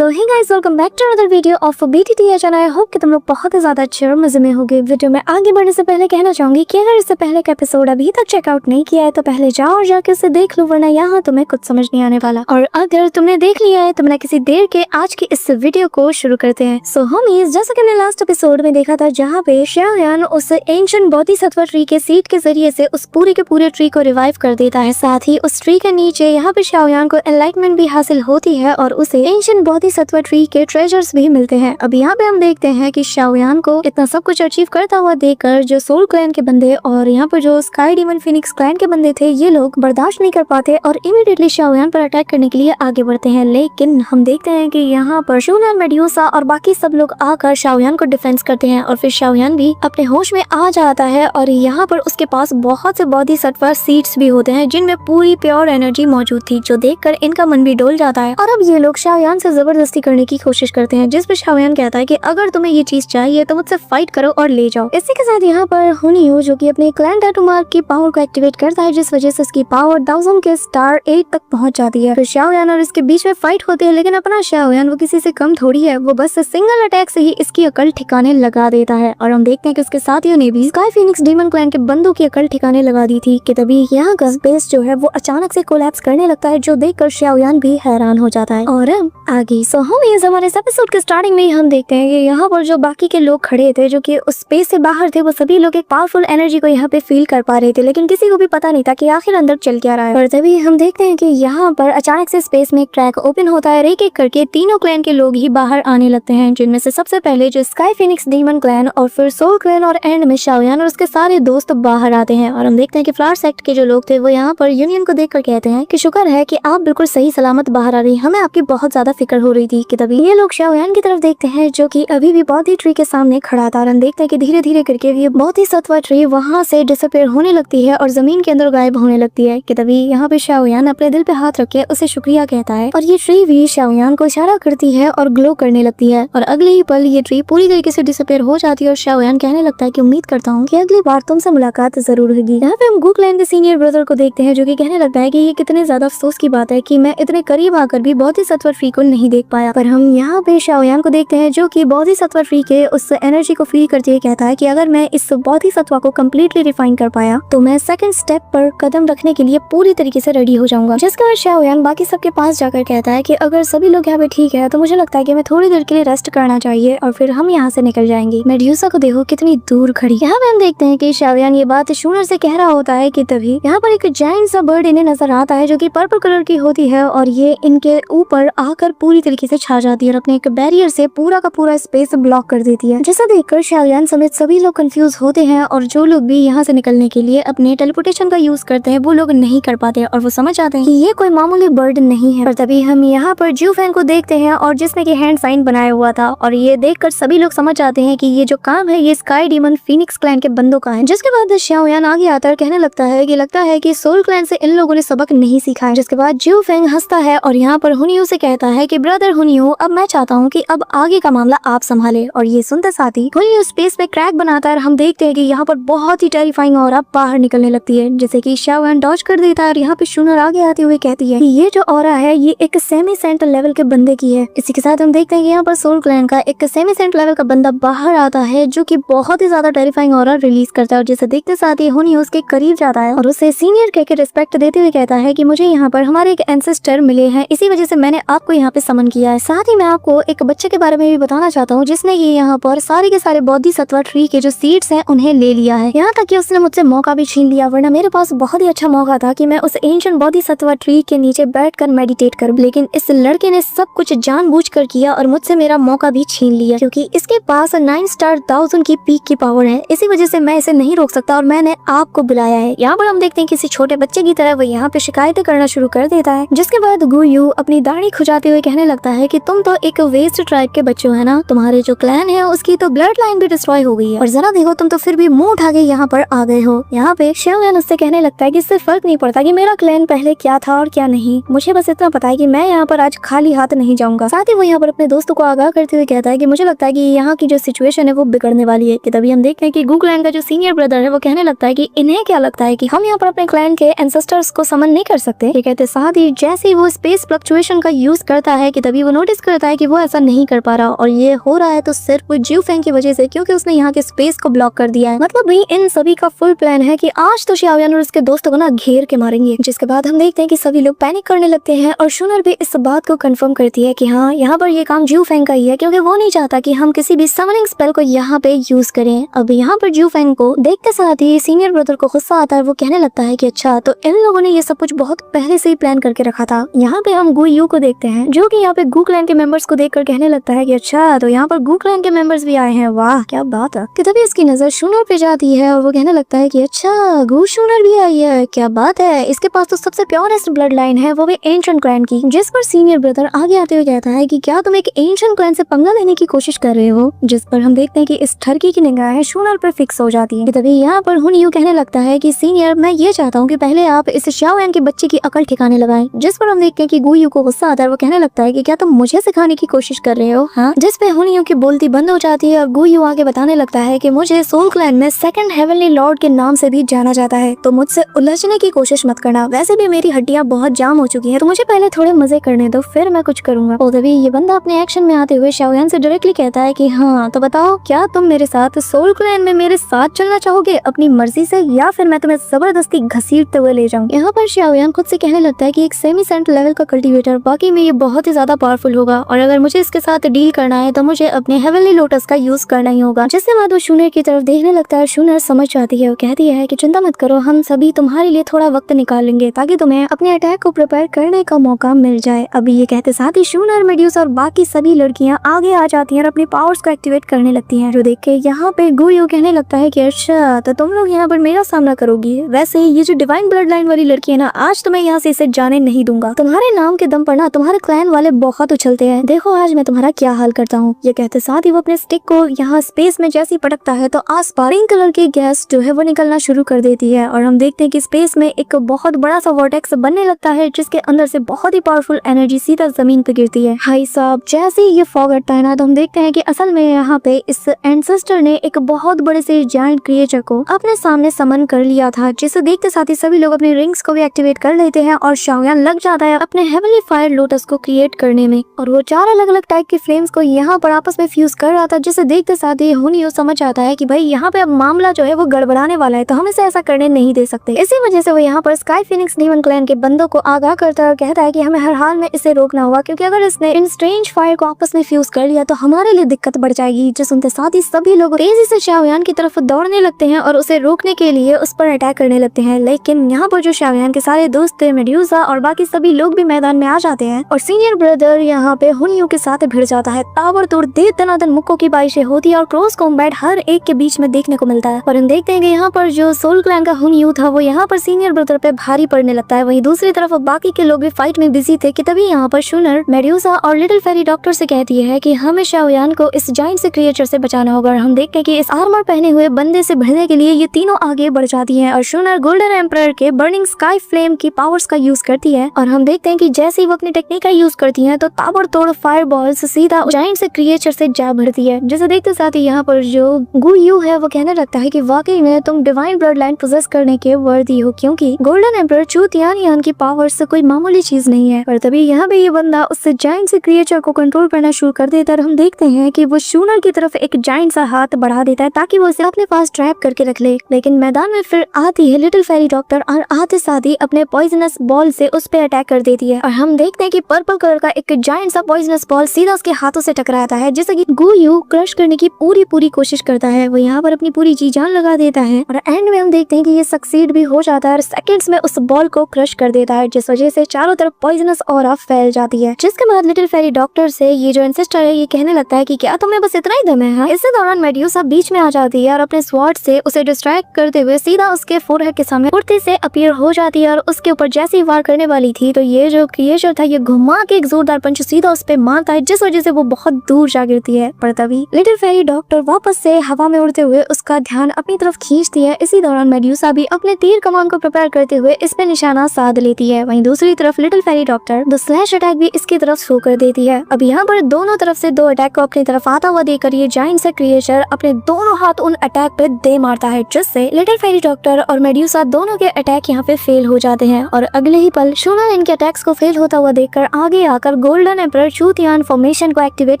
So hey guys, welcome back to another video of BTTH and I hope कि तुम लोग बहुत ही ज्यादा अच्छे और मजे में होगे। वीडियो में आगे बढ़ने से पहले कहना चाहूंगी कि अगर इससे पहले का एपिसोड अभी तक चेकआउट नहीं किया है तो पहले जाओ और जाके उसे देख लो, वरना यहाँ तुम्हें कुछ समझ नहीं आने वाला। और अगर तुमने देख लिया है तो बिना किसी देर के आज की इस वीडियो को शुरू करते हैं। सो होमीज, जैसा कि हमने लास्ट एपिसोड में देखा था जहाँ पे शाओयान उस एंशिएंट बोधिसत्व ट्री के सीड के जरिए से उस पूरे के पूरे ट्री को रिवाइव कर देता है। साथ ही उस ट्री के नीचे यहाँ पे शाओयान को एनलाइटमेंट भी हासिल होती है और उसे एंशिएंट बोधिसत्व ट्री के ट्रेजर्स भी मिलते हैं। अब यहाँ पे हम देखते हैं कि शाओयान को इतना सब कुछ अचीव करता हुआ देखकर जो सोल क्लैन के बंदे और यहाँ पर जो स्काई डीमन फिनिक्स क्लैन के बंदे थे, ये लोग बर्दाश्त नहीं कर पाते और इमीडिएटली शाओयान पर अटैक करने के लिए आगे बढ़ते हैं। लेकिन हम देखते हैं कि यहाँ पर शून, मेड्यूसा और बाकी सब लोग आकर शाओयान को डिफेंस करते हैं और फिर शाओयान भी अपने होश में आ जाता है और यहाँ पर उसके पास बहुत से बोधिसत्व सीड्स भी होते हैं जिनमें पूरी प्योर एनर्जी मौजूद थी, जो देखकर इनका मन भी डोल जाता है। और अब ये लोग शाओयान से जबरदस्ती करने की कोशिश करते हैं, जिस पर शाओयान कहता है कि अगर तुम्हें ये चीज चाहिए तो मुझसे फाइट करो और ले जाओ। इसी के साथ यहाँ पर हुनियो जो कि अपने क्लैन टैटू मार्क की पावर को एक्टिवेट करता है, जिस वजह से इसकी पावर 1000 के स्टार 8 तक पहुंच जाती है। फिर शाओयान और इसके बीच में फाइट होती है, लेकिन अपना शाओयान वो किसी से कम थोड़ी है, वो बस सिंगल अटैक से ही इसकी अकल ठिकाने लगा देता है। और हम देखते हैं कि उसके साथियों ने भी स्काई फिनिक्स डीमन क्लैन के बंदों की अकल ठिकाने लगा दी थी कि तभी यहाँ का स्पेस जो है वो अचानक से कोलैप्स करने लगता है, जो देखकर शाओयान भी हैरान हो जाता है। और अब आगे हमारे इस एपिसोड के स्टार्टिंग में ही हम देखते हैं कि यहाँ पर जो बाकी के लोग खड़े थे जो कि उस स्पेस से बाहर थे, वो सभी लोग एक पावरफुल एनर्जी को यहाँ पे फील कर पा रहे थे, लेकिन किसी को भी पता नहीं था कि आखिर अंदर चल क्या रहा है। और तभी हम देखते हैं कि यहाँ पर अचानक से स्पेस में एक ट्रैक ओपन होता है, एक एक करके तीनों क्लैन के लोग ही बाहर आने लगते हैं, जिनमें से सबसे पहले जो स्काई फिनिक्स डीमन क्लैन और फिर सोल क्लैन और एंड में शाओयान और उसके सारे दोस्त बाहर आते हैं। और हम देखते हैं कि फ्लावर सेक्ट के जो लोग थे वो यहाँ पर यूनियन को देखकर कहते हैं कि शुक्र है कि आप बिल्कुल सही सलामत बाहर आ रही, हमें आपकी बहुत ज्यादा फिक्र हो रही थी। कि तभी ये लोग शाओयान की तरफ देखते हैं जो कि अभी भी बोधि ट्री के सामने खड़ा था। हम देखते हैं कि धीरे धीरे करके ये बोधिसत्व ट्री वहां से डिसअपीयर होने लगती है और जमीन के अंदर गायब होने लगती है। कि तभी यहाँ पे शाओयान अपने दिल पे हाथ रख के उसे शुक्रिया कहता है और ये ट्री भी शाओयान को इशारा करती है और ग्लो करने लगती है। और अगले ही पल ये ट्री पूरी तरीके से डिसअपीयर हो जाती है और शाओयान कहने लगता है कि उम्मीद करता हूँ कि अगली बार तुमसे मुलाकात जरूर होगी। यहाँ पे हम गु क्लैन के सीनियर ब्रदर को देखते हैं जो कि कहने लगता है कि ये कितने ज्यादा अफसोस की बात है कि मैं इतने करीब आकर भी बोधिसत्व ट्री को नहीं देख पाया। पर हम यहाँ पे शाओयान को देखते हैं जो कि बोधिसत्व ट्री के उस एनर्जी को फील करते हुए कहता है कि अगर मैं इस बोधिसत्व को कम्प्लीटली रिफाइन कर पाया तो मैं सेकंड स्टेप पर कदम रखने के लिए पूरी तरीके से रेडी हो जाऊंगा। जिसके बाद शाओयान बाकी सबके पास जाकर कहता है कि अगर सभी लोग यहाँ पे ठीक है तो मुझे लगता है कि मैं थोड़ी देर के लिए रेस्ट करना चाहिए और फिर हम यहाँ से निकल जाएंगे। मेड्यूसा को देखो कितनी दूर खड़ी। यहाँ पे हम देखते हैं कि शाओयान ये बात शूनर से कह रहा होता है कि तभी यहाँ पर एक जायंट सा बर्ड इन्हें नजर आता है जो कि पर्पल कलर की होती है और ये इनके ऊपर आकर पूरी तरीके से छा जाती है और अपने एक बैरियर से पूरा का पूरा स्पेस ब्लॉक कर देती है। जिसे देखकर शाओयान समेत सभी लोग कंफ्यूज होते हैं और जो लोग भी यहाँ से निकलने के लिए अपने टेलीपोर्टेशन का यूज करते हैं वो लोग नहीं कर पाते और वो समझ जाते हैं कि ये कोई मामूली बर्ड नहीं है। और तभी हम यहाँ पर ज्यू फैन को देखते हैं और जिसने की हैंड साइन बनाया हुआ था और ये देखकर सभी लोग समझ जाते हैं कि ये जो काम है ये स्काई डीमन फिनिक्स क्लैन के बंदों का है। जिसके बाद शाओयान आगे आता है कहने लगता है कि लगता है कि सोल क्लैन से इन लोगों ने सबक नहीं सीखा है। जिसके बाद ज्यू फैंग हंसता है और यहाँ पर हुनियो से कहता है कि ब्रदर हुनियो, अब मैं चाहता हूँ कि अब आगे का मामला आप संभाले। और ये सुनते साथ ही हुनियो स्पेस में क्रैक बनाता है और हम देखते हैं कि यहाँ पर बहुत ही टेरिफाइंग ऑरा बाहर निकलने लगती है, जैसे कि शाओयान डॉज कर देता है। और यहाँ पे शूनर आगे आते हुए कहती है कि ये जो ऑरा है ये एक सेमी सेंट लेवल के बंदे की है। इसी के साथ हम देखते हैं कि यहाँ पर सोल क्लैन का एक सेमी सेंट लेवल का बंदा बाहर आता है जो कि बहुत ही ज्यादा टेरिफाइंग ऑरा रिलीज करता है और जिसे देखते साथ ही हुनियो उसके करीब जाता है और उसे सीनियर कह के रिस्पेक्ट देते हुए कहता है कि मुझे यहाँ पर हमारे एक एंसेस्टर मिले हैं, इसी वजह से मैंने आपको यहाँ पे समन किया है। साथ ही मैं आपको एक बच्चे के बारे में भी बताना चाहता हूँ जिसने ये यहाँ पर सारे के सारे बोधिसत्व ट्री के जो सीड्स हैं उन्हें ले लिया है। यहाँ तक कि उसने मुझसे मौका भी छीन लिया, वरना मेरे पास बहुत ही अच्छा मौका था कि मैं उस एंशिएंट बोधिसत्व ट्री के नीचे बैठकर मेडिटेट करूं, लेकिन इस लड़के ने सब कुछ जानबूझकर किया और मुझसे मेरा मौका भी छीन लिया, क्योंकि इसके पास 9 स्टार 1000 की पीक की पावर है। इसी वजह से मैं इसे नहीं रोक सकता और मैंने आपको बुलाया है। यहाँ पर हम देखते हैं किसी छोटे बच्चे की तरह वो यहाँ पे शिकायतें करना शुरू कर देता है। जिसके बाद गुयू अपनी दाढ़ी खुजाते हुए कहने लगता है कि तुम तो एक वेस्ट ट्राइब के बच्चे हो, है ना, तुम्हारे जो क्लैन है उसकी तो ब्लड लाइन भी डिस्ट्रॉय हो गई है और जरा देखो तुम तो फिर भी मुंह उठा के यहाँ पर आ गए हो। यहाँ पे शाओयान उससे कहने लगता है कि इससे फर्क नहीं पड़ता कि मेरा क्लैन पहले क्या था और क्या नहीं, मुझे बस इतना पता है कि मैं यहाँ पर आज खाली हाथ नहीं जाऊंगा। साथ ही वो यहाँ पर अपने दोस्तों को आगाह करते हुए कहता है कि मुझे लगता है कि यहाँ की जो सिचुएशन है वो बिगड़ने वाली है। कि तभी हम देखते हैं कि गु क्लैन का जो सीनियर ब्रदर है वो कहने लगता है कि इन्हें क्या लगता है कि हम यहाँ पर अपने क्लैन के एंसेस्टर्स को समन नहीं कर सकते। ये कहते साथ ही जैसे ही वो स्पेस फ्लक्चुएशन का यूज करता है कि तभी वो नोटिस करता है कि वो ऐसा नहीं कर पा रहा और ये हो रहा है तो सिर्फ जिऊ फेंग की वजह से, क्योंकि उसने यहाँ के स्पेस को ब्लॉक कर दिया है। मतलब भाई इन सभी का फुल प्लान है कि आज तो शाओयान और उसके दोस्तों को ना घेर के मारेंगे। जिसके बाद हम देखते हैं कि सभी लोग पैनिक करने लगते हैं और शुनर भी इस बात को कंफर्म करती है कि हाँ, यहाँ पर ये काम जिऊ फेंग का ही है, क्योंकि वो नहीं चाहता कि हम किसी भी समनिंग स्पेल को यहाँ पे यूज करें। अब यहाँ पर जिऊ फेंग को देखते साथ ही सीनियर ब्रदर को गुस्सा आता है। वो कहने लगता है कि अच्छा, तो इन लोगों ने ये सब कुछ बहुत पहले से ही प्लान करके रखा था। यहाँ पे हम गु यू को देखते हैं, जो कि यहाँ पे गु क्लैन के मेंबर्स को देखकर कहने लगता है कि अच्छा, तो यहाँ पर गु क्लैन के मेंबर्स भी आए हैं, वाह क्या बात है। कि तभी इसकी नजर शूनर पे जाती है और वो कहने लगता है कि अच्छा, गु शूनर भी आई है, क्या बात है। इसके पास तो सबसे प्योरेस्ट ब्लड लाइन है, वो भी एंशिएंट क्लैन की। जिस पर सीनियर ब्रदर आगे आते हुए कहता है कि क्या तुम एक एंशिएंट क्लैन से पंगा लेने की कोशिश कर रहे हो। जिस पर हम देखते हैं कि इस ठरकी की निगाहें शूनर पर फिक्स हो जाती है। तभी यहाँ पर हुन यू कहने लगता है कि सीनियर, मैं ये चाहता हूँ कि पहले आप इस शाओयान के बच्चे की अकल ठिकाने लगाएं। जिस पर हम देखते हैं कि गु यू को गुस्सा आता है। वो कहने लगता है कि क्या तुम मुझे सिखाने की कोशिश कर रहे हो, हाँ। जिस पे हुन यू की बोलती बंद हो जाती है और गु यू आगे बताने लगता है कि मुझे सोल क्लैन में सेकंड हेवनली लॉर्ड के नाम से भी जाना जाता है, तो मुझसे उलझने की कोशिश मत करना। वैसे भी मेरी हड्डियां बहुत जाम हो चुकी हैं, तो मुझे पहले थोड़े मजे करने दो, फिर मैं कुछ करूंगा। और तभी ये बंदा अपने एक्शन में आते हुए शाओयान से डायरेक्टली कहता है कि हाँ, तो बताओ, क्या तुम मेरे साथ सोल क्लैन में मेरे साथ चलना चाहोगे अपनी मर्जी से, या फिर मैं तुम्हें जबरदस्ती घसीटते हुए ले जाऊं। यहाँ पर शाओयान खुद से कहने लगता है कि एक सेमी सेंट लेवल का कल्टीवेटर बाकी में ये बहुत ही ज्यादा पावरफुल होगा, और अगर मुझे इसके साथ डील करना है तो मुझे अपने हेवनली लोटस का यूज करना ही होगा। जिसके बाद वो शूनर की तरफ देखने लगता है। शूनर समझ जाती है, वो कहती है कि चिंता मत करो, हम सभी तुम्हारे लिए थोड़ा वक्त निकालेंगे ताकि तुम्हें अपने अटैक को प्रिपेयर करने का मौका मिल जाए। अभी ये कहते साथ ही शूनर, मेड्यूसा और बाकी सभी लड़कियां आगे आ जाती हैं और अपने पावर्स को एक्टिवेट करने लगती हैं। जो देख के यहाँ पे गु यू कहने लगता है कि अच्छा, तो तुम लोग यहाँ पर मेरा सामना करोगी। वैसे ये जो डिवाइन ब्लड लाइन वाली लड़की है ना, आज तो मैं यहाँ से इसे जाने नहीं दूंगा। तुम्हारे नाम के दम पर ना तुम्हारे क्लैन वाले बहुत उछलते हैं, देखो आज मैं तुम्हारा क्या हाल करता हूँ। ये कहते साथ ही वो अपने स्टिक को यहाँ स्पेस में जैसे पटकता है तो आस पास पिंक कलर की गैस जो है वो निकलना शुरू कर देती है, और हम देखते हैं कि स्पेस में एक बहुत बड़ा सा वॉर्टेक्स बनने लगता है, जिसके अंदर से बहुत ही पावरफुल एनर्जी सीधा जमीन पे गिरती है। हाई साहब, जैसे ही ये फॉग हटता है ना, तो हम देखते हैं कि असल में यहाँ पे इस एंसेस्टर ने एक बहुत बड़े से जायंट क्रिएचर को अपने सामने समन कर लिया था, जिसे देखते साथ ही सभी लोग अपने रिंग्स को भी एक्टिवेट कर लेते हैं और शाओयान लग जाता है अपने हेवनली फायर लोटस को क्रिएट करने में। और वो 4 अलग अलग टाइप के फ्लेम्स को यहाँ पर आपस में फ्यूज कर रहा था, जिसे देखते साथ ही हुन यू समझ आता है कि भाई यहाँ पे अब मामला जो है वो गड़बड़ाने वाला है, तो हम इसे ऐसा करने नहीं दे सकते। इसी वजह से वो यहाँ पर स्काई फिनिक्स डीमन क्लैन के बंदों को आगाह करता है और कहता है कि हमें हर हाल में इसे रोकना होगा, क्योंकि अगर इसने इन स्ट्रेंज फायर को आपस में फ्यूज कर लिया तो हमारे लिए दिक्कत बढ़ जाएगी। जो सुनते साथ ही सभी लोग तेजी से शाओयान की तरफ दौड़ने लगते हैं और उसे रोकने के लिए उस पर अटैक करने लगते हैं। लेकिन यहाँ पर जो शाओयान के सारे दोस्त थे, मेड्यूसा और बाकी सभी लोग भी मैदान में आ जाते हैं, और सीनियर ब्रदर यहाँ पे हुन यू के साथ भिड़ जाता है। ताबड़तोड़ दे दनादन मुक्कों की बारिशें होती है और क्रॉस कॉम्बैट हर एक के बीच में देखने को मिलता है। और हम देखते हैं कि यहाँ पर जो सोल क्लैन का हुन यू था वो यहाँ पर सीनियर ब्रदर पे भारी पड़ने लगता है। वहीं दूसरी तरफ बाकी के लोग भी फाइट में बिजी थे कि तभी यहाँ पर शूनर, मेड्यूसा और लिटिल फेरी डॉक्टर से कहती है कि हमें शाओयान को इस जायंट से क्रिएचर से बचाना होगा। और हम देखते हैं कि इस आर्मर पहने हुए बंदे से भिड़ने के लिए ये तीनों आगे बढ़ जाती हैं और शूनर गोल्डन एम्परर के बर्निंग स्काई फ्लेम की पावर्स का यूज करती है। और हम देखते हैं कि जैसे ही वो अपनी टेक्निक का यूज करती है तो ताबड़तोड़ फायर बॉल्स सीधा जायंट से क्रिएचर से जा भरती है। जिसे देखते साथ ही यहाँ पर जो गु यू है वो कहने लगता है कि वाकई में तुम डिवाइन ब्लड लाइन पोजेस करने के वर्दी हो, क्योंकि गोल्डन एम्परर चू तियान की पावर्स से कोई मामूली चीज नहीं है। और तभी यहाँ पे ये बंदा उससे जायंट से क्रिएचर को कंट्रोल करना शुरू कर देता है। हम देखते हैं कि वो शूनर की तरफ एक जायंट सा हाथ बढ़ा देता है ताकि वो उसे अपने पास ट्रैप करके रख ले। लेकिन मैदान में फिर आती है लिटिल फेरी डॉक्टर और आते साथ ही अपने पॉइजनस बॉल से उस पे अटैक कर देती है। और हम देखते हैं कि पर्पल कलर का एक जायंट सा पॉइजनस बॉल सीधा उसके हाथों से टकराता है, जिसे कि गु यू क्रश करने की पूरी कोशिश करता है। वो यहाँ पर अपनी पूरी जी जान लगा देता है और एंड में हम देखते हैं कि ये सक्सीड भी हो जाता है और सेकंड्स में उस बॉल को क्रश कर देता है, जिस वजह से चारों तरफ पॉइजनस ऑरा फैल जाती है। जिसके बाद लिटिल फेरी डॉक्टर से ये जो एंसेस्टर है ये कहने लगता है कि क्या तुम्हें बस इतना ही दम है? हाँ? इसी दौरान मेड्यूसा बीच में आ जाती है और अपने स्वॉर्ड से उसे डिस्ट्रैक्ट करते हुए सीधा उसके फोरहेड के सामने उड़ते से अपीयर हो जाती है और उसके ऊपर जैसे ही वार करने वाली थी तो ये जो क्रिएचर था ये घुमा के एक जोरदार पंच सीधा उस पे मारता है, जिस वजह से वो बहुत दूर जा गिरती है। पर तभी लिटिल फेरी डॉक्टर वापस से हवा में उड़ते हुए उसका ध्यान अपनी तरफ खींचती है। इसी दौरान मेड्यूसा भी अपने तीर कमान को प्रिपेयर करते हुए इस पे निशाना साध लेती है। वहीं दूसरी तरफ little fairy doctor the slash attack भी इसकी तरफ शो कर देती है। अब यहाँ पर दोनों तरफ से 2 अटैक को अपनी तरफ आता हुआ देखकर ये जायंट सा क्रिएचर अपने दोनों हाथ उन अटैक पे दे मारता है, जिससे लिटिल फेरी डॉक्टर और मेड्यूसा दोनों के अटैक यहाँ पे फेल हो जाते हैं। और अगले ही पल शूनर इनके अटैक्स को फेल होता हुआ देखकर आगे आकर तब गोल्डन एम्परर चूतियान फॉर्मेशन को एक्टिवेट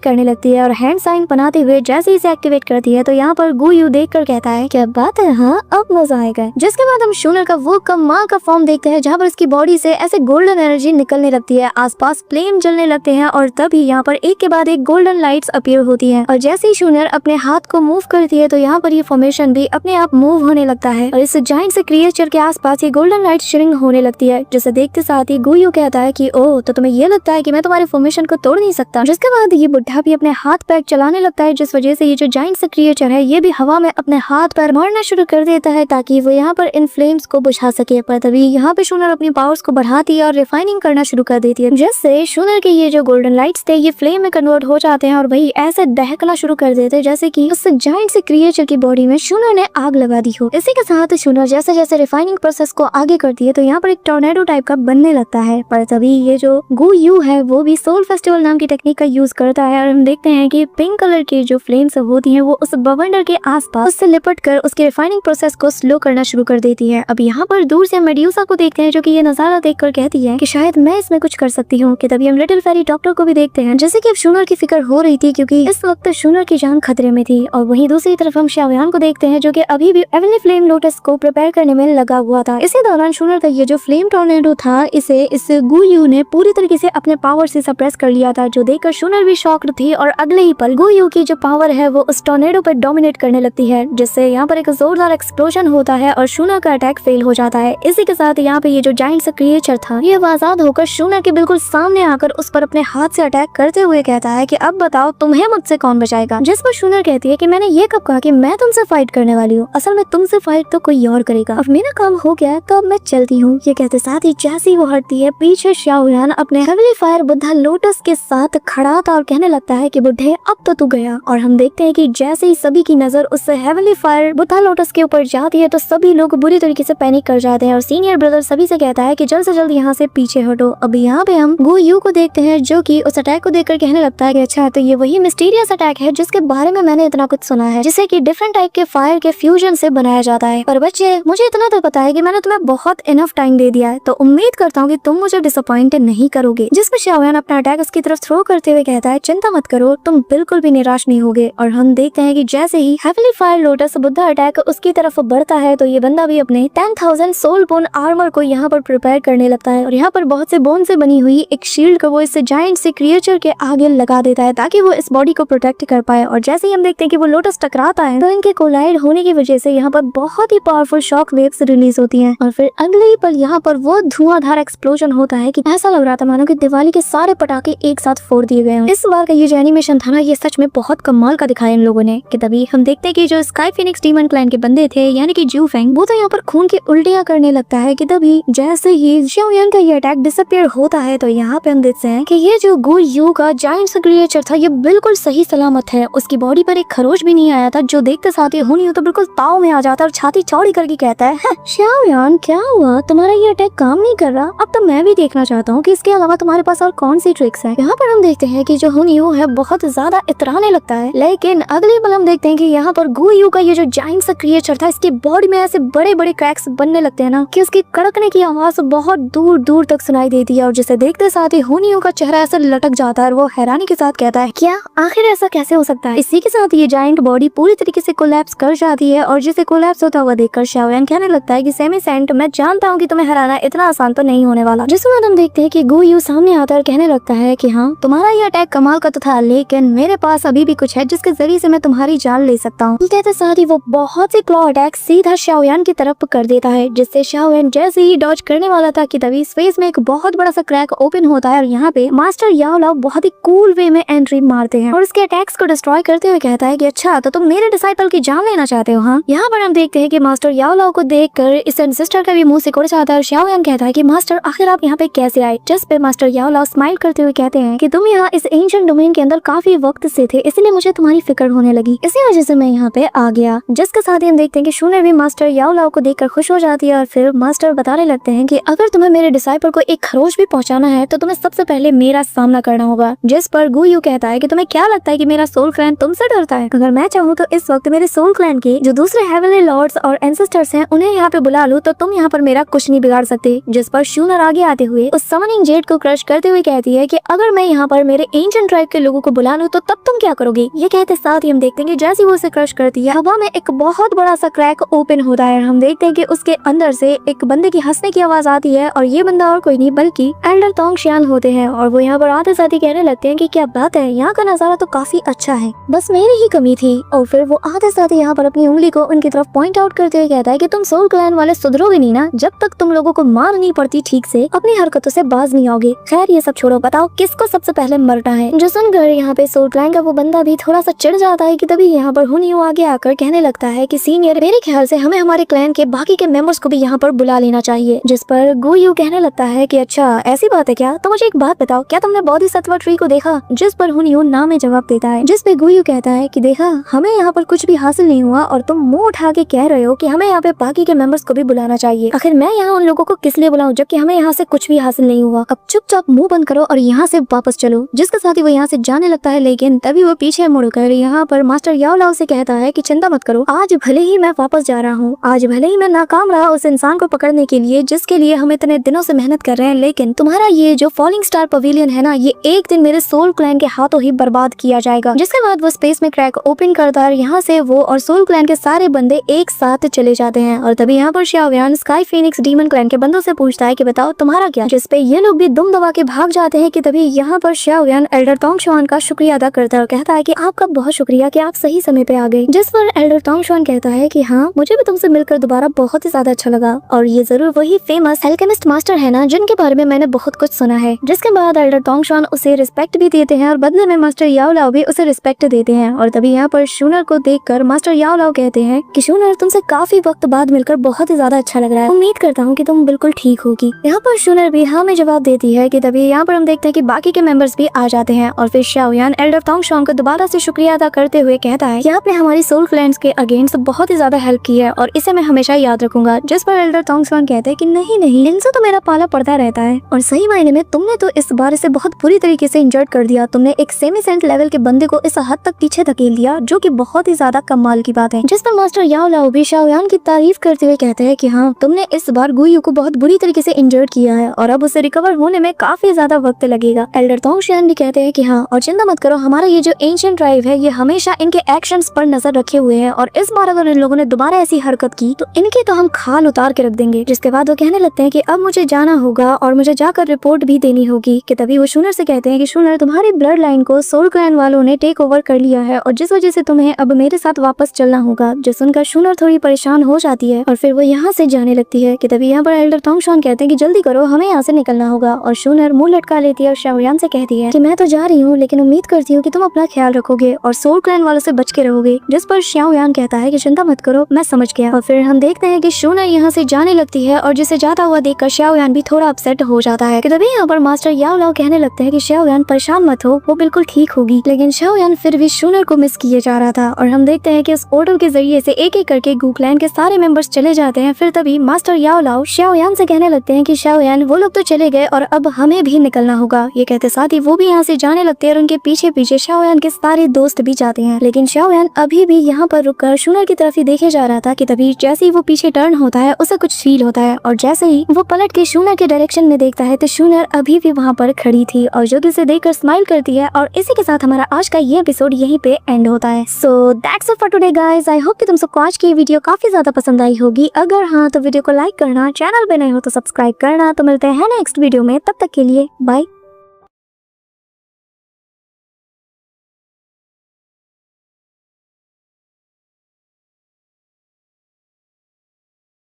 करने लगती है और हैंड साइन बनाते हुए जैसे इसे एक्टिवेट करती है तो यहाँ पर गुयू देखकर कहता है क्या बात है, हाँ अब मजा आएगा। जिसके बाद हम शूनर का वो कमाल का फॉर्म देखते हैं जहाँ पर इसकी बॉडी से ऐसे गोल्डन एनर्जी निकलने लगती है, आसपास फ्लेम जलने लगते हैं और तभी यहाँ पर एक के बाद एक गोल्डन लाइट्स अपीयर होती हैं। और जैसे ही शूनर अपने हाथ को मूव करती है तो यहाँ पर ये फॉर्मेशन भी अपने आप मूव होने लगता है और इस जायंट से क्रिएचर के आसपास ये गोल्डन लाइट श्रिंक होने लगती है। जिसे देखते साथ ही गुयू कहता है कि ओह तो तुम्हें ये लगता है कि मैं तुम्हारे फॉर्मेशन को तोड़ नहीं सकता। जिसके बाद ये बुढ़ा भी अपने हाथ पैर चलाने लगता है, जिस वजह से ये जो जायंट से क्रिएचर है ये भी हवा में अपने हाथ पैर मारना शुरू कर देता है ताकि वो यहाँ पर इन फ्लेम्स को बुझा सके। पर तभी यहाँ पे शूनर अपनी पावर्स को बढ़ाती है और रिफाइनिंग करना शुरू कर देती है, जिससे शूनर के ये जो गोल्डन लाइट्स थे ये फ्लेम में कन्वर्ट हो जाते हैं और वही ऐसे दहकना शुरू कर देते हैं जैसे कि उस जायंट से क्रिएचर की बॉडी में शूनर ने आग लगा दी हो। इसी के साथ शूनर जैसे जैसे रिफाइनिंग प्रोसेस को आगे करती है तो यहाँ पर एक टॉर्नेडो टाइप का बनने लगता है। पर तभी ये जो गुयू है वो भी सोल फेस्टिवल नाम की टेक्निक का यूज करता है और हम देखते हैं कि पिंक कलर की जो फ्लेम्स होती हैं वो उस बवंडर के आसपास उससे लिपट कर उसके रिफाइनिंग प्रोसेस को स्लो करना शुरू कर देती है। अब यहाँ पर दूर से मेड्यूसा को देखते हैं जो कि ये नजारा देखकर कहती है कि शायद मैं इसमें कुछ कर सकती हूँ। कि तभी हम लिटिल फेरी डॉक्टर को भी देखते हैं जैसे कि अब शूनर की फिक्र हो रही थी क्योंकि इस वक्त शूनर की जान खतरे में थी। और वहीं दूसरी तरफ हम शाओयान को देखते हैं जो कि अभी भी हेवनली फ्लेम लोटस को प्रिपेयर करने में लगा हुआ था। इसी दौरान शूनर का ये जो फ्लेम टॉर्नेडो था इसे इस गुयू ने पूरी तरीके से अपने पावर से सप्रेस कर लिया था, जो देखकर शूनर भी शॉक्ड थी और अगले ही पल गुयू की जो पावर है वो उस टॉर्नेडो पर डोमिनेट करने लगती है, जिससे यहाँ पर एक जोरदार एक्सप्लोजन होता है और शूनर का अटैक फेल हो जाता है। इसी के साथ यहाँ पे ये जो जायंट सा क्रिएचर था ये आजाद होकर शूनर के बिल्कुल सामने आकर उस पर अपने हाथ से अटैक करते हुए कहता है कि अब बताओ तुम्हें मुझसे कौन बचाएगा। जिस पर शूनर कहती है कि मैंने ये कब कहा कि मैं तुमसे फाइट करने वाली हूँ, असल में तुमसे फाइट तो कोई और करेगा। अब मेरा काम हो गया तो अब मैं चलती हूँ। ये कहते साथ ही जैसे ही वो हटती है पीछे शाओयान अपने हेवनली फायर बुद्धा लोटस के साथ खड़ा था और कहने लगता है कि बुढ़े अब तो तू गया। और हम देखते हैं कि जैसे ही सभी की नजर उस हेवनली फायर बुद्धा लोटस के ऊपर जाती है तो सभी लोग बुरी तरीके से पैनिक कर जाते हैं और सीनियर ब्रदर सभी से कहता है कि जल्द से जल्द यहाँ से पीछे हटो। अब यहाँ पे हम गुयू को देखते हैं जो कि उस अटैक को देखकर कहने लगता है कि अच्छा तो ये वही मिस्टीरियस अटैक है जिसके बारे में मैंने इतना कुछ सुना है, जिसे कि डिफरेंट टाइप के फायर के फ्यूजन से बनाया जाता है। पर बच्चे मुझे इतना तो पता है कि मैंने तुम्हें बहुत इनफ टाइम दे दिया है, तो उम्मीद करता हूँ कि तुम मुझे डिसअपॉइंट नहीं करोगे। जिस पर शाओयान अपना अटैक उसकी तरफ थ्रो करते हुए कहता है चिंता मत करो, तुम बिल्कुल भी निराश नहीं होगे। और हम देखते हैं कि जैसे ही heavenly fire lotus Buddha attack उसकी तरफ बढ़ता है तो ये बंदा भी अपने 10,000 सोल बोन आर्मर को यहाँ पर प्रिपेयर करने लगता है और यहाँ पर बहुत से बोन से बनी हुई एक शील्ड को वो इस जायंट से क्रिएचर के आगे लगा देता है ताकि वो इस बॉडी को प्रोटेक्ट कर पाए। और जैसे ही हम देखते हैं कि वो लोटस टकराता है तो इनके कोलाइड होने की वजह से यहाँ पर बहुत ही पावरफुल शॉक वेव्स रिलीज होती हैं और फिर अगले ही पल यहाँ पर वो धुआंधार एक्सप्लोजन होता है कि ऐसा लग रहा था मानो कि दिवाली के सारे पटाखे एक साथ फोड़ दिए गए हैं। इस बार का ये जो एनिमेशन था ना ये सच में बहुत कमाल का दिखाया इन लोगों ने। कि तभी हम देखते हैं कि जो स्काई फिनिक्स डीमन क्लैन के बंदे थे यानी कि जू फेंग वो तो यहाँ पर खून की उल्टियां करने लगता है। कि तभी जैसे ही शाओयान का ये अटैक डिसअपीयर होता है तो यहाँ पे हम देखते हैं कि ये जो गुयू का जायंट सा क्रिएचर था ये बिल्कुल सही सलामत है, उसकी बॉडी पर एक खरोच भी नहीं आया था, जो देखते साथ ही हुनियो तो बिल्कुल ताव में आ जाता है और छाती चौड़ी करके कहता है शाओयान क्या हुआ, तुम्हारा ये अटैक काम नहीं कर रहा, अब तो मैं भी देखना चाहता हूँ कि इसके अलावा तुम्हारे पास और कौन सी ट्रिक्स है। यहाँ पर हम देखते हैं कि जो हुनियो है बहुत ज्यादा इतराने लगता है, लेकिन अगले पल हम देखते हैं कि यहाँ पर गुयू का ये जो जायंट सा क्रिएचर था इसकी बॉडी में ऐसे बड़े बड़े क्रैक्स बनने लगते हैं ना कि उसकी कड़कने की आवाज बहुत दूर दूर तक सुनाई देती है। और जिसे देखते साथ ही हुनियो का चेहरा ऐसे लटक जाता है और वो हैरानी के साथ कहता है क्या आखिर ऐसा कैसे हो सकता है। इसी के साथ ये जायंट बॉडी पूरी तरीके से कोलैप्स कर जाती है और जिसे कोलैप्स होता हुआ देखकर शाओयान कहने लगता है कि सेमी सेंट मैं जानता हूँ कि तुम्हें हराना इतना आसान तो नहीं होने वाला। जिसके बाद हम देखते हैं कि गुयू सामने आता है और कहने लगता है कि हाँ तुम्हारा ये अटैक कमाल का तो था, लेकिन मेरे पास अभी भी कुछ है जिसके जरिए से मैं तुम्हारी जान ले सकता हूँ। कहते साथ ही वो बहुत से क्लॉ अटैक सीधा शाओयान की तरफ कर देता है, जिससे शाओयान जैसे ही डॉज करने वाला था कि तभी स्पेस में एक बहुत बड़ा सा क्रैक ओपन होता है और यहाँ पे मास्टर याओ लाओ बहुत ही कूल वे में एंट्री मारते हैं और उसके अटैक्स को डिस्ट्रॉय करते हुए कहता है कि अच्छा तो तुम मेरे डिसाइपल की जान लेना चाहते हो। हाँ यहाँ पर हम देखते हैं कि मास्टर याओ लाओ को देखकर इस एंसेस्टर का भी मुंह सिकुड़ जाता है और शाओयान कहता है कि मास्टर आखिर आप यहाँ पे कैसे आए। जिस पे मास्टर याओ लाओ स्माइल करते हुए कहते हैं कि तुम यहाँ इस एंशिएंट डोमेन के अंदर काफी वक्त से थे, इसलिए मुझे तुम्हारी फिक्र होने लगी, इसी वजह से मैं यहाँ पे आ गया। जिसके साथ ही हम देखते हैं कि शूनर भी मास्टर याओ लाओ को देखकर खुश हो जाती है और फिर मास्टर बताने लगते हैं कि अगर तुम्हें मेरे डिसाइपल को एक खरोच भी पहुंचाना है तो तुम्हें सबसे पहले मेरा सामना करना होगा। जिस पर गुयू कहता है कि तुम्हें क्या लगता है कि मेरा सोल क्लैन तुमसे डरता है? अगर मैं चाहूँ तो इस वक्त मेरे सोल क्लैन के जो दूसरे हेवनली लॉर्ड्स और एंसेस्टर्स हैं उन्हें यहाँ पे बुला लूं तो तुम यहाँ पर मेरा कुछ नहीं बिगाड़ सकते। जिस पर शूनर आगे आते हुए उस समनिंग जेट को क्रश करते हुए हुए कहती है कि अगर मैं यहाँ पर मेरे एंशिएंट ट्राइब के लोगों को बुला लूं तो तब तुम क्या करोगे। ये कहते साथ ही हम देखते हैं कि जैसे वो उसे क्रश करती है, हवा में एक बहुत बड़ा सा क्रैक ओपन होता है। हम देखते हैं कि उसके अंदर से एक बंदे की हंसने की आवाज आती है और ये बंदा और कोई नहीं बल्कि एल्डर तोंगशियान होते हैं। और वो यहाँ पर आते साथ ही कहने लगते हैं कि क्या बात है, यहाँ का नजारा तो काफी अच्छा है, बस मेरी ही कमी थी। और फिर वो आते साथ ही यहाँ पर अपनी उंगली को उनकी तरफ पॉइंट आउट करते हुए कहता है कि तुम सोल क्लैन वाले सुधरोगे नहीं ना, जब तक तुम लोगों को मार नहीं पड़ती ठीक से, अपनी हरकतों से बाज नहीं आओगे। खैर ये सब छोड़ो, बताओ किसको सबसे पहले मरना है। जो सुनकर यहाँ पे सोल क्लैन का वो बंदा भी थोड़ा सा चिढ़ जाता है कि तभी यहाँ पर हुनियो आगे आकर कहने लगता है कि सीनियर, मेरे ख्याल से हमें हमारे क्लैन के बाकी के मेंबर्स को भी यहाँ पर बुला लेना चाहिए। जिस पर गुयू कहने लगता है कि अच्छा ऐसी बात है क्या, तो मुझे एक बात बताओ, क्या तुमने बोधिसत्व ट्री को देखा। जिस पर हुनियो ना में जवाब देता है, जिस पे गुयू कहता है कि देखा, हमें यहाँ पर कुछ भी हासिल नहीं हुआ और तुम मुंह उठा के कह रहे हो कि हमें यहाँ पे बाकी के मेंबर्स को भी बुलाना चाहिए। आखिर मैं यहाँ उन लोगों को किस लिए बुलाऊं जबकि हमें यहाँ से कुछ भी हासिल नहीं हुआ। अब चुपचाप मुंह बंद करो और यहाँ से वापस चलो। जिसके साथ ही वो यहाँ से जाने लगता है, लेकिन तभी वो पीछे मुड़कर यहाँ पर मास्टर याओ लाओ से कहता है कि चिंता मत करो, आज भले ही मैं वापस जा रहा हूँ, आज भले ही मैं नाकाम रहा उस इंसान को पकड़ने के लिए जिसके लिए हम इतने दिनों से मेहनत कर रहे हैं, लेकिन तुम्हारा ये जो फॉलिंग स्टार पवेलियन है ना, ये एक दिन मेरे सोल क्लैन के हाथों ही बर्बाद किया जाएगा। जिसके बाद वो स्पेस में क्रैक ओपन करता है, यहाँ से वो और सोल क्लैन के सारे बंदे एक साथ चले जाते हैं। और तभी यहाँ पर शाओयान स्काई फीनिक्स डीमन क्लैन के बंदों से पूछता है कि बताओ तुम्हारा क्या, जिसपे ये लोग भी दुम दबा के भाग जाते हैं। कि तभी यहाँ पर शाओयान एल्डर तोंगशुआन का शुक्रिया अदा करता है और कहता है कि आपका बहुत शुक्रिया कि आप सही समय पे आ गए। जिस पर एल्डर तोंगशुआन कहता है कि हाँ, मुझे भी तुमसे मिलकर दोबारा बहुत ही ज्यादा अच्छा लगा और ये जरूर वही फेमस एल्केमिस्ट मास्टर है ना जिनके बारे में मैंने बहुत कुछ सुना है। जिसके बाद एल्डर तोंगशुआन उसे रिस्पेक्ट भी देते हैं और बदले में मास्टर याओ लाओ भी उसे रिस्पेक्ट देते हैं। और तभी यहाँ पर शूनर को देखकर मास्टर याओ लाओ कहते हैं कि शूनर, तुमसे काफी वक्त बाद मिलकर बहुत ही ज्यादा अच्छा लग रहा है, उम्मीद करता हूँ कि तुम बिल्कुल ठीक होगी। यहाँ पर शूनर भी हाँ में जवाब देती है। कि तभी यहाँ पर हम देखते हैं कि बाकी के मेंबर्स भी आ जाते हैं और फिर शाओयान एल्डर तोंगशुआन को दोबारा से शुक्रिया अदा करते हुए कहता है कि आपने हमारी सोल क्लैंस के अगेंस्ट बहुत ही ज्यादा हेल्प की है और इसे मैं हमेशा याद रखूंगा। जिस पर एल्डर तोंगशुआन कहते हैं कि नहीं नहीं, इनसे तो मेरा पाला पड़ता रहता है और सही मायने में तुमने तो इस बार इसे बहुत बुरी तरीके से इंजर्ड कर दिया। तुमने एक सेमी सेंट लेवल के बंदे को इस हद तक पीछे धकेल दिया, जो कि बहुत ही ज्यादा कमाल की बात है। जिस पर मास्टर याओ लाओ भी शाओयान की तारीफ करते हुए कहते हैं कि हाँ, तुमने इस बार गुयू को बहुत बुरी तरीके से इंजर्ड किया है और अब उसे रिकवर होने में काफी ज्यादा वक्त लगेगा। एल्डर तोंगशियान भी कहते हैं कि हाँ, और चिंता मत करो, हमारा ये जो एंशिएंट ट्राइब है ये हमेशा इनके एक्शंस पर नजर रखे हुए है और इस बार अगर इन लोगों ने दोबारा ऐसी हरकत की तो इनकी तो हम खाल उतार के रख देंगे। जिसके बाद वो कहने लगते हैं कि अब मुझे जाना होगा और मुझे जाकर रिपोर्ट भी देनी होगी। कि तभी वो शूनर से कहते हैं कि शूनर, तुम्हारी ब्लड लाइन को सोल क्लैन वालों ने टेक ओवर कर लिया है और जिस वजह से तुम्हें अब मेरे साथ वापस चलना होगा। जो सुनकर शूनर थोड़ी परेशान हो जाती है और फिर वो यहाँ से जाने लगती है। कि तभी यहाँ पर एल्डर तोंगशुआन कहते हैं कि जल्दी करो, हमें यहाँ से निकलना होगा। और शूनर मुंह लटका लेती है और शाओयान से कहती है कि मैं तो जा रही हूँ, लेकिन उम्मीद करती हूँ कि तुम अपना ख्याल रखोगे और सोल क्लैन वालों से बच के रहोगे। जिस पर शाओयान कहता है कि चिंता मत करो, मैं समझ गया। और फिर हम देखते हैं कि शूनर यहाँ से जाने लगती है और जिसे जाता हुआ देखकर शाओयान भी थोड़ा अपसेट हो जाता है। कि तभी यहाँ पर मास्टर याओ लाओ कहने लगते हैं कि शाओयान परेशान मत हो, वो बिल्कुल ठीक होगी। लेकिन शाओयान फिर भी शूनर को मिस किए जा रहा था और हम देखते हैं कि उस पोर्टल के जरिए से एक एक करके गू क्लैन के सारे मेंबर्स चले जाते हैं। फिर तभी मास्टर याओ लाओ शाओयान से कहने लगते हैं कि शाओयान, वो लोग तो चले गए और अब हमें भी निकलना होगा। ये कहते साथ ही वो भी यहाँ से जाने लगते हैं और उनके पीछे पीछे शाओयान के सारे दोस्त भी जाते हैं। लेकिन शाओयान अभी भी यहाँ पर रुककर शूनर की तरफ ही देखे जा रहा था। कि तभी जैसे ही वो पीछे टर्न होता है उसे कुछ फील होता है और जैसे ही वो पलट के शूनर के डायरेक्शन में देखता है तो शूनर अभी भी वहाँ पर खड़ी थी और जो कि उसे देखकर स्माइल करती है। और इसी के साथ हमारा आज का ये एपिसोड यहीं पे एंड होता है। So that's it for today guys. I hope कि तुम सबको आज की वीडियो काफी ज्यादा पसंद आई होगी। अगर हाँ तो वीडियो को लाइक करना, चैनल पे नए हो तो सब्सक्राइब करना। तो मिलते हैं नेक्स्ट वीडियो में, तब तक के लिए बाय।